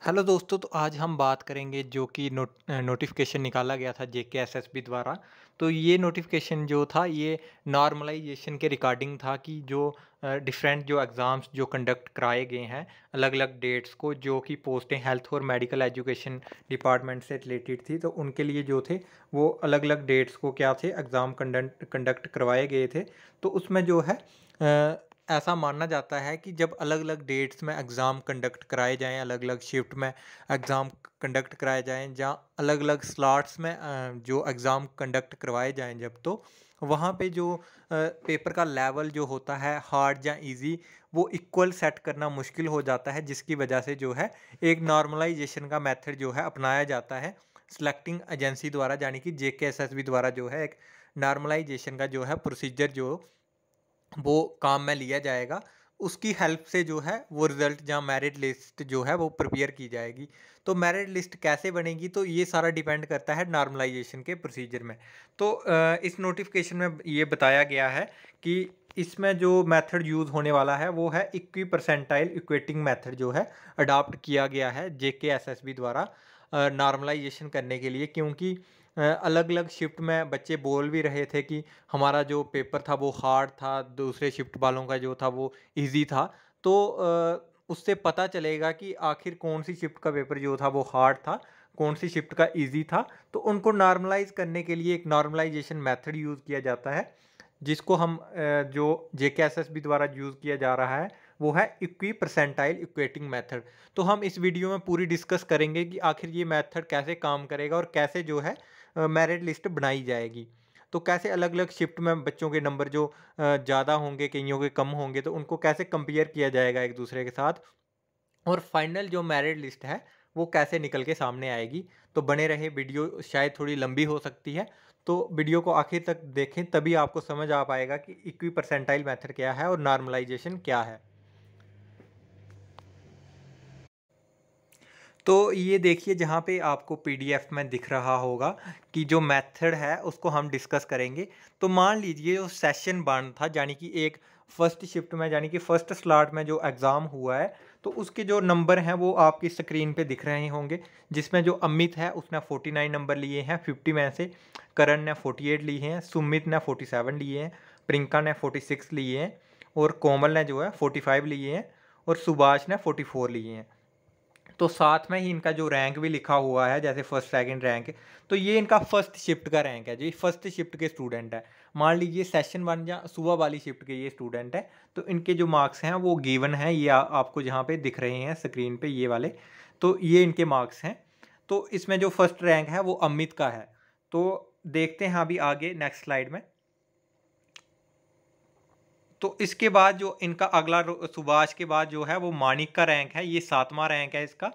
Hello दोस्तों, तो आज हम बात करेंगे जो कि नोटिफ़िकेशन निकाला गया था जेकेएसएसबी द्वारा। तो ये नोटिफ़िकेशन जो था ये नॉर्मलाइज़ेशन के रिगार्डिंग था कि जो डिफरेंट जो एग्ज़ाम्स जो कंडक्ट कराए गए हैं अलग-अलग डेट्स को, जो कि पोस्टें हेल्थ और मेडिकल एजुकेशन डिपार्टमेंट से रिलेटेड थी। तो उनके लिए जो थे वो अलग-अलग डेट्स को क्या थे एग्ज़ाम कंडक्ट करवाए गए थे। तो उसमें जो है ऐसा माना जाता है कि जब अलग-अलग डेट्स में एग्ज़ाम कंडक्ट कराए जाएँ, अलग-अलग शिफ्ट में एग्ज़ाम कंडक्ट कराए जाएँ, जहाँ अलग-अलग स्लॉट्स में जो एग्ज़ाम कंडक्ट करवाए जाएँ जब, तो वहाँ पे जो पेपर का लेवल जो होता है हार्ड या ईज़ी, वो इक्वल सेट करना मुश्किल हो जाता है, जिसकी वजह से जो है एक नॉर्मलाइज़ेशन का मेथड जो है अपनाया जाता है सिलेक्टिंग एजेंसी द्वारा, यानी कि जेकेएसएसबी द्वारा जो है एक नॉर्मलाइज़ेशन का जो है प्रोसीजर जो वो काम में लिया जाएगा। उसकी हेल्प से जो है वो रिज़ल्ट जहाँ मेरिट लिस्ट जो है वो प्रिपेयर की जाएगी। तो मेरिट लिस्ट कैसे बनेगी, तो ये सारा डिपेंड करता है नॉर्मलाइज़ेशन के प्रोसीजर में। तो इस नोटिफ़िकेशन में ये बताया गया है कि इसमें जो मेथड यूज़ होने वाला है वो है इक्वी परसेंटाइल इक्वेटिंग मेथड जो है अडॉप्ट किया गया है जेकेएसएसबी द्वारा नॉर्मलाइज़ेशन करने के लिए, क्योंकि अलग-अलग शिफ्ट में बच्चे बोल भी रहे थे कि हमारा जो पेपर था वो हार्ड था, दूसरे शिफ्ट वालों का जो था वो ईज़ी था। तो उससे पता चलेगा कि आखिर कौन-सी शिफ्ट का पेपर जो था वो हार्ड था, कौन-सी शिफ्ट का ईज़ी था। तो उनको नॉर्मलाइज़ करने के लिए एक नॉर्मलाइज़ेशन मेथड यूज़ किया जाता है, जिसको हम जो जेकेएसएसबी द्वारा यूज़ किया जा रहा है, वो है इक्वी परसेंटाइल इक्वेटिंग मेथड। तो हम इस वीडियो में पूरी डिस्कस करेंगे कि आखिर ये मेथड कैसे काम करेगा और कैसे जो है मेरिट लिस्ट बनाई जाएगी। तो कैसे अलग-अलग शिफ्ट में बच्चों के नंबर जो ज़्यादा होंगे, कइयों के कम होंगे, तो उनको कैसे कंपेयर किया जाएगा एक-दूसरे के साथ, और फाइनल जो मेरिट लिस्ट है, वो कैसे निकल के सामने आएगी। तो बने रहें, वीडियो शायद थोड़ी लंबी हो सकती है, तो वीडियो को आखिर तक देखें, तभी आपको समझ आ पाएगा कि इक्वी परसेंटाइल मेथड क्या है और नॉर्मलाइज़ेशन क्या है। तो ये देखिए, जहाँ पे आपको पीडीएफ में दिख रहा होगा कि जो मेथड है उसको हम डिस्कस करेंगे। तो मान लीजिए जो सेशन 1 था, यानी कि एक फर्स्ट शिफ्ट में, यानी कि फर्स्ट स्लॉट में जो एग्ज़ाम हुआ है, तो उसके जो नंबर हैं वो आपकी स्क्रीन पे दिख रहे होंगे। जिसमें जो अमित है उसने 49 नंबर लिए हैं 50 में से, करण ने 48 लिए हैं, सुमित ने 47 लिए हैं, प्रियंका ने 46 लिए हैं, और कोमल ने जो है 45 लिए हैं, और सुभाष ने 44 लिए हैं। तो साथ में ही इनका जो रैंक भी लिखा हुआ है, जैसे फर्स्ट सेकंड रैंक, तो ये इनका फर्स्ट शिफ्ट का रैंक है जी, फर्स्ट शिफ्ट के स्टूडेंट है। मान लीजिए सेशन 1 या सुबह वाली शिफ्ट के ये स्टूडेंट है, तो इनके जो मार्क्स हैं वो गिवन हैं, ये आपको जहाँ पे दिख रहे हैं स्क्रीन पे ये वाले। तो ये इनके मार्क्स हैं। तो इसमें जो फर्स्ट रैंक है वो अमित का है। तो देखते हैं अभी आगे नेक्स्ट स्लाइड में। तो इसके बाद जो इनका अगला सुभाष के बाद जो है वो मानिक का रैंक है, ये 7वां रैंक है इसका।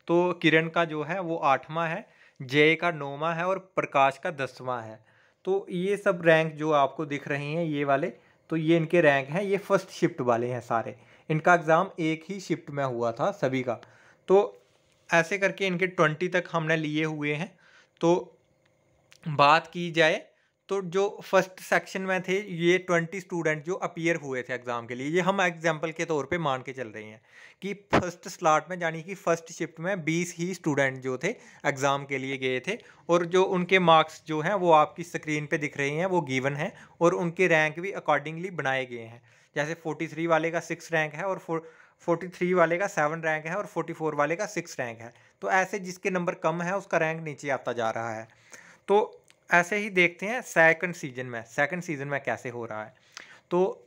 तो किरण का जो है वो 8वां है, जय का 9वां है, और प्रकाश का 10वां है। तो ये सब रैंक जो आपको दिख रहे हैं ये वाले, तो ये इनके रैंक हैं, ये फर्स्ट शिफ्ट वाले हैं सारे। इनका एग्ज़ाम एक ही शिफ्ट में हुआ था सभी का। तो ऐसे करके इनके 20 तक हमने लिए हुए हैं। तो बात की जाए तो जो फर्स्ट सेक्शन में थे ये 20 स्टूडेंट जो अपीयर हुए थे एग्जाम के लिए, ये हम एग्जाम्पल के तौर पे मान के चल रहे हैं कि फर्स्ट स्लॉट में, यानी कि फर्स्ट शिफ्ट में 20 ही स्टूडेंट जो थे एग्जाम के लिए गए थे, और जो उनके मार्क्स जो हैं वो आपकी स्क्रीन पे दिख रहे हैं, वो गिवन है, और उनके रैंक भी अकॉर्डिंगली बनाए गए हैं। जैसे 43 वाले का 6 रैंक है, और 43 वाले का 7 रैंक है, और 44 वाले का 6 रैंक है। तो ऐसे जिसके नंबर कम है उसका रैंक नीचे आता जा रहा है। तो ऐसे ही देखते हैं सेकंड सीज़न में कैसे हो रहा है। तो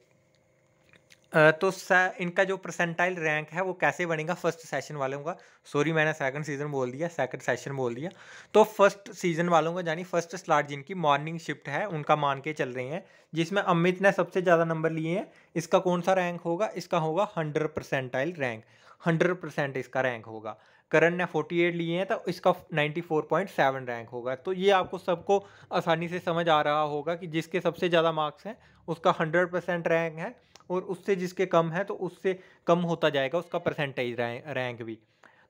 इनका जो परसेंटाइल रैंक है वो कैसे बनेगा फर्स्ट सेशन वालों का। सॉरी, मैंने सेकंड सीज़न बोल दिया, सेकंड सेशन बोल दिया। तो फर्स्ट सीज़न वालों का, यानी फर्स्ट स्लॉट जिनकी मॉर्निंग शिफ्ट है, उनका मान के चल रहे हैं, जिसमें अमित ने सबसे ज़्यादा नंबर लिए हैं। इसका कौन सा रैंक होगा? इसका होगा 100 परसेंटाइल रैंक, 100% इसका रैंक होगा। करण ने 48 लिए हैं, तो इसका 94.7 रैंक होगा। तो ये आपको सबको आसानी से समझ आ रहा होगा कि जिसके सबसे ज़्यादा मार्क्स हैं उसका 100% रैंक है, और उससे जिसके कम है तो उससे कम होता जाएगा उसका परसेंटेज रैंक भी।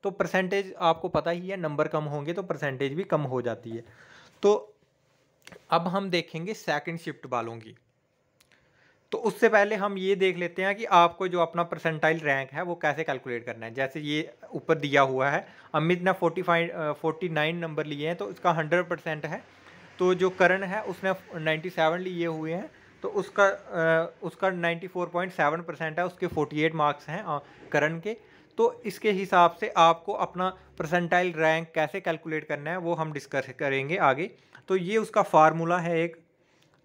तो परसेंटेज आपको पता ही है, नंबर कम होंगे तो परसेंटेज भी कम हो जाती है। तो अब हम देखेंगे सेकंड शिफ्ट वालों की। तो उससे पहले हम ये देख लेते हैं कि आपको जो अपना परसेंटाइल रैंक है वो कैसे कैलकुलेट करना है। जैसे ये ऊपर दिया हुआ है, अमित ने 49 नंबर लिए हैं तो इसका 100% है। तो जो करण है उसने 97 लिए हुए हैं, तो उसका 94.7% है, उसके 48 मार्क्स हैं करण के। तो इसके हिसाब से आपको अपना परसेंटाइल रैंक कैसे कैलकुलेट करना है वो हम डिस्कस करेंगे आगे। तो ये उसका फार्मूला है एक।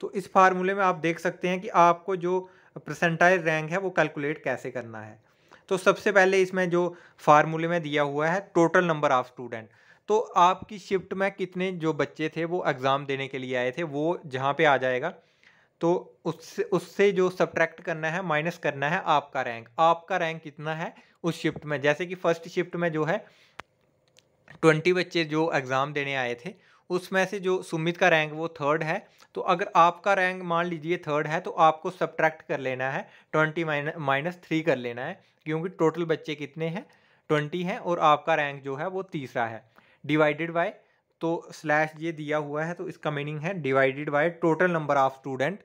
तो इस फार्मूले में आप देख सकते हैं कि आपको जो परसेंटाइल रैंक है वो कैलकुलेट कैसे करना है। तो सबसे पहले इसमें जो फार्मूले में दिया हुआ है टोटल नंबर ऑफ स्टूडेंट, तो आपकी शिफ्ट में कितने जो बच्चे थे वो एग्ज़ाम देने के लिए आए थे वो जहाँ पे आ जाएगा। तो उससे उससे जो सब्ट्रैक्ट करना है, माइनस करना है आपका रैंक कितना है उस शिफ्ट में। जैसे कि फर्स्ट शिफ्ट में जो है 20 बच्चे जो एग्ज़ाम देने आए थे, उसमें से जो सुमित का रैंक वो थर्ड है। तो अगर आपका रैंक मान लीजिए थर्ड है तो आपको सब्ट्रैक्ट कर लेना है, 20 माइनस 3 कर लेना है, क्योंकि टोटल बच्चे कितने हैं 20 हैं और आपका रैंक जो है वो तीसरा है। डिवाइडेड बाय, तो स्लैश ये दिया हुआ है तो इसका मीनिंग है divided by total number of student.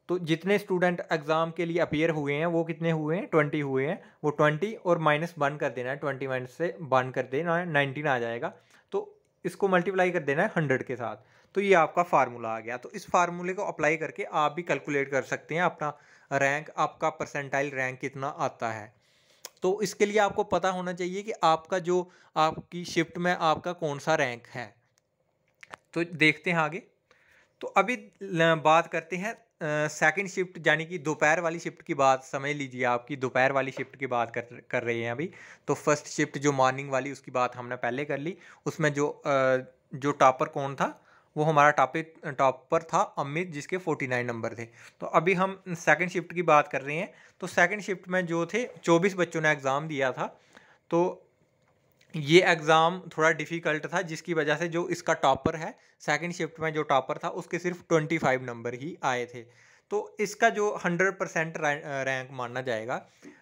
तो जितने स्टूडेंट एग्ज़ाम के लिए अपीयर हुए हैं वो कितने हुए हैं 20 हुए हैं, वो 20 और माइनस 1 कर देना है, 20 माइनस से 1 कर देना है, 19 आ जाएगा। तो इसको मल्टीप्लाई कर देना है 100 के साथ। तो ये आपका फार्मूला आ गया। तो इस फार्मूले को अप्लाई करके आप भी कैलकुलेट कर सकते हैं अपना रैंक, आपका परसेंटाइल रैंक कितना आता है। तो इसके लिए आपको पता होना चाहिए कि आपका जो आपकी शिफ्ट में आपका कौन सा रैंक है। तो देखते हैं आगे। तो अभी बात करते हैं सेकंड शिफ्ट, यानी कि दोपहर वाली शिफ्ट की बात समझ लीजिए। आपकी दोपहर वाली शिफ्ट की बात कर रहे हैं अभी। तो फर्स्ट शिफ्ट जो मॉर्निंग वाली उसकी बात हमने पहले कर ली। उसमें जो टॉपर कौन था, वो हमारा टॉपर था अमित, जिसके 49 नंबर थे। तो अभी हम सेकंड शिफ्ट की बात कर रहे हैं। तो सेकंड शिफ्ट में जो थे 24 बच्चों ने एग्ज़ाम दिया था। तो ये एग्ज़ाम थोड़ा डिफ़िकल्ट था, जिसकी वजह से जो इसका टॉपर है, सेकंड शिफ्ट में जो टॉपर था उसके सिर्फ 25 नंबर ही आए थे। तो इसका जो 100% रैंक माना जाएगा,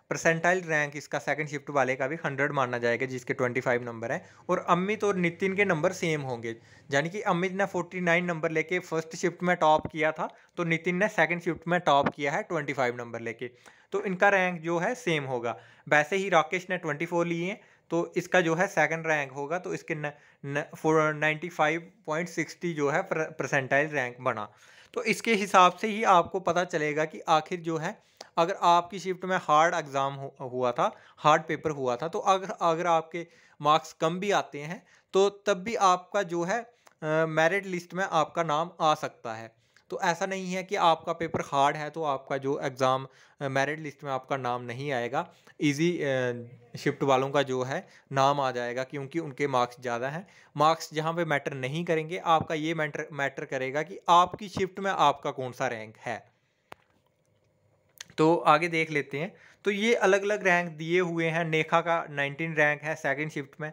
परसेंटाइल रैंक इसका सेकंड शिफ्ट वाले का भी 100 माना जाएगा, जिसके 25 नंबर है। और अमित और नितिन के नंबर सेम होंगे, यानी कि अमित ने 49 नंबर लेके फर्स्ट शिफ्ट में टॉप किया था, तो नितिन ने सेकंड शिफ्ट में टॉप किया है 25 नंबर लेके। तो इनका रैंक जो है सेम होगा। वैसे ही राकेश ने 24 लिए हैं, तो इसका जो है सेकंड रैंक होगा, तो इसके 95.60 जो है परसेंटाइल रैंक बना। तो इसके हिसाब से ही आपको पता चलेगा कि आखिर जो है, अगर आपकी शिफ्ट में हार्ड एग्ज़ाम हुआ था, हार्ड पेपर हुआ था, तो अगर अगर आपके मार्क्स कम भी आते हैं तो तब भी आपका जो है मेरिट लिस्ट में आपका नाम आ सकता है। तो ऐसा नहीं है कि आपका पेपर हार्ड है तो आपका जो एग्ज़ाम मेरिट लिस्ट में आपका नाम नहीं आएगा। इजी शिफ्ट वालों का जो है नाम आ जाएगा, क्योंकि उनके मार्क्स ज़्यादा हैं। मार्क्स जहाँ पे मैटर नहीं करेंगे, आपका ये मैटर करेगा कि आपकी शिफ्ट में आपका कौन सा रैंक है। तो आगे देख लेते हैं। तो ये अलग अलग रैंक दिए हुए हैं। नेखा का 19 रैंक है सेकंड शिफ्ट में,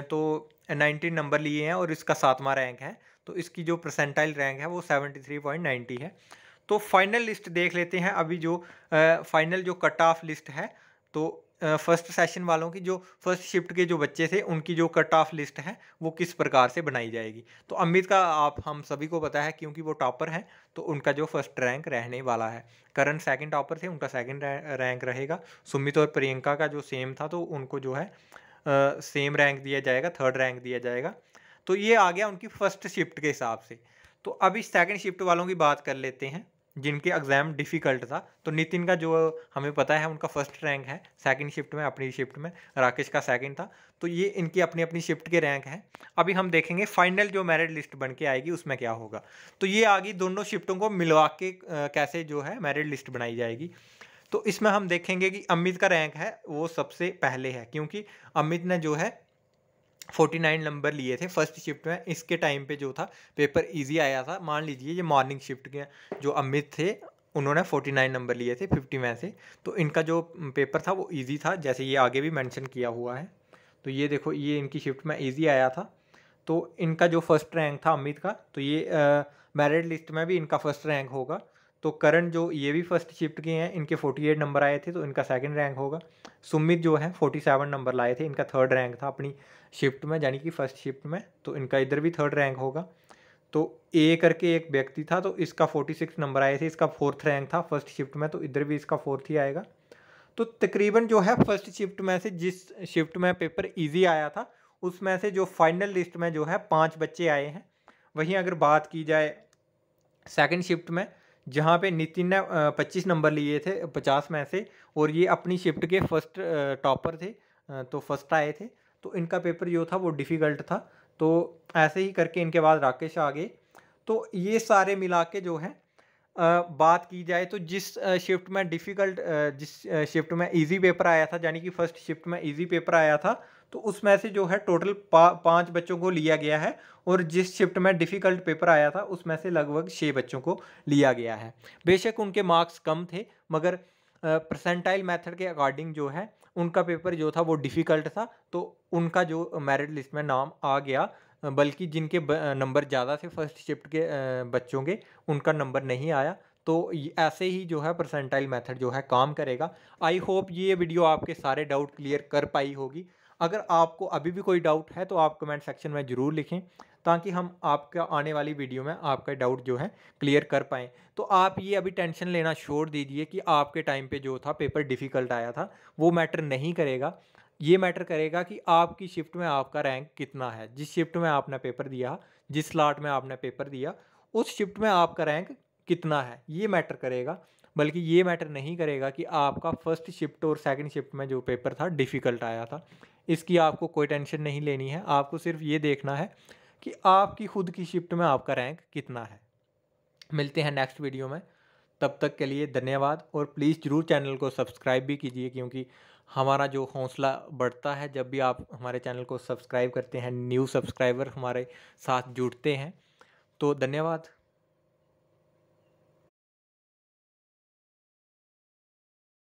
तो 19 नंबर लिए हैं और इसका 7वां रैंक है। तो इसकी जो परसेंटाइल रैंक है वो 73.90 है। तो फाइनल लिस्ट देख लेते हैं अभी। जो फाइनल जो कट ऑफ लिस्ट है, तो फर्स्ट सेशन वालों की, जो फर्स्ट शिफ्ट के जो बच्चे थे उनकी जो कट ऑफ लिस्ट है वो किस प्रकार से बनाई जाएगी। तो अमित का आप हम सभी को पता है, क्योंकि वो टॉपर हैं, तो उनका जो फर्स्ट रैंक रहने वाला है। करण सेकंड टॉपर थे, उनका सेकंड रैंक रहेगा। सुमित और प्रियंका का जो सेम था, तो उनको जो है सेम रैंक दिया जाएगा, थर्ड रैंक दिया जाएगा। तो ये आ गया उनकी फर्स्ट शिफ्ट के हिसाब से। तो अभी सेकंड शिफ्ट वालों की बात कर लेते हैं, जिनके एग्ज़ाम डिफ़िकल्ट था। तो नितिन का जो हमें पता है उनका फर्स्ट रैंक है सेकंड शिफ्ट में, अपनी शिफ्ट में। राकेश का सेकंड था। तो ये इनकी अपनी अपनी शिफ्ट के रैंक हैं। अभी हम देखेंगे फाइनल जो मेरिट लिस्ट बन के आएगी उसमें क्या होगा। तो ये आगे दोनों शिफ्टों को मिलवा के कैसे जो है मेरिट लिस्ट बनाई जाएगी। तो इसमें हम देखेंगे कि अमित का रैंक है वो सबसे पहले है, क्योंकि अमित ने जो है 49 नंबर लिए थे फर्स्ट शिफ्ट में। इसके टाइम पे जो था पेपर इजी आया था। मान लीजिए ये मॉर्निंग शिफ्ट के जो अमित थे, उन्होंने 49 नंबर लिए थे 50 में से। तो इनका जो पेपर था वो इजी था, जैसे ये आगे भी मेंशन किया हुआ है। तो ये देखो, ये इनकी शिफ्ट में इजी आया था। तो इनका जो फर्स्ट रैंक था अमित का, तो ये मेरिट लिस्ट में भी इनका फर्स्ट रैंक होगा। तो करण जो ये भी फर्स्ट शिफ्ट के हैं, इनके 48 नंबर आए थे, तो इनका सेकंड रैंक होगा। सुमित जो है 47 नंबर लाए थे, इनका थर्ड रैंक था अपनी शिफ्ट में, यानी कि फर्स्ट शिफ्ट में, तो इनका इधर भी थर्ड रैंक होगा। तो ए करके एक व्यक्ति था, तो इसका 46 नंबर आए थे, इसका 4th रैंक था फर्स्ट शिफ्ट में, तो इधर भी इसका 4th ही आएगा। तो तकरीबन जो है फर्स्ट शिफ्ट में से जिस शिफ्ट में पेपर इजी आया था, उसमें से जो फाइनल लिस्ट में जो है 5 बच्चे आए हैं। वहीं अगर बात की जाए सेकंड शिफ्ट में, जहाँ पे नितिन ने 25 नंबर लिए थे 50 में से, और ये अपनी शिफ्ट के फर्स्ट टॉपर थे, तो फर्स्ट आए थे। तो इनका पेपर जो था वो डिफ़िकल्ट था। तो ऐसे ही करके इनके बाद राकेश आ गए। तो ये सारे मिला के जो है बात की जाए तो जिस शिफ्ट में डिफ़िकल्ट जिस शिफ्ट में इजी पेपर आया था, यानी कि फर्स्ट शिफ्ट में इजी पेपर आया था, तो उसमें से जो है टोटल 5 बच्चों को लिया गया है, और जिस शिफ्ट में डिफ़िकल्ट पेपर आया था उसमें से लगभग 6 बच्चों को लिया गया है। बेशक उनके मार्क्स कम थे, मगर परसेंटाइल मेथड के अकॉर्डिंग जो है उनका पेपर जो था वो डिफ़िकल्ट था, तो उनका जो मेरिट लिस्ट में नाम आ गया। बल्कि जिनके नंबर ज़्यादा थे फर्स्ट शिफ्ट के बच्चों के, उनका नंबर नहीं आया। तो ऐसे ही जो है परसेंटाइल मेथड जो है काम करेगा। आई होप ये वीडियो आपके सारे डाउट क्लियर कर पाई होगी। अगर आपको अभी भी कोई डाउट है तो आप कमेंट सेक्शन में ज़रूर लिखें, ताकि हम आपका आने वाली वीडियो में आपका डाउट जो है क्लियर कर पाएँ। तो आप ये अभी टेंशन लेना छोड़ दीजिए कि आपके टाइम पे जो था पेपर डिफ़िकल्ट आया था, वो मैटर नहीं करेगा। ये मैटर करेगा कि आपकी शिफ्ट में आपका रैंक कितना है। जिस शिफ्ट में आपने पेपर दिया, जिस स्लॉट में आपने पेपर दिया, उस शिफ्ट में आपका रैंक कितना है, ये मैटर करेगा। बल्कि ये मैटर नहीं करेगा कि आपका फर्स्ट शिफ्ट और सेकंड शिफ्ट में जो पेपर था डिफ़िकल्ट आया था। इसकी आपको कोई टेंशन नहीं लेनी है। आपको सिर्फ़ ये देखना है कि आपकी खुद की शिफ्ट में आपका रैंक कितना है। मिलते हैं नेक्स्ट वीडियो में। तब तक के लिए धन्यवाद, और प्लीज़ ज़रूर चैनल को सब्सक्राइब भी कीजिए, क्योंकि हमारा जो हौसला बढ़ता है जब भी आप हमारे चैनल को सब्सक्राइब करते हैं, न्यू सब्सक्राइबर हमारे साथ जुड़ते हैं। तो धन्यवाद।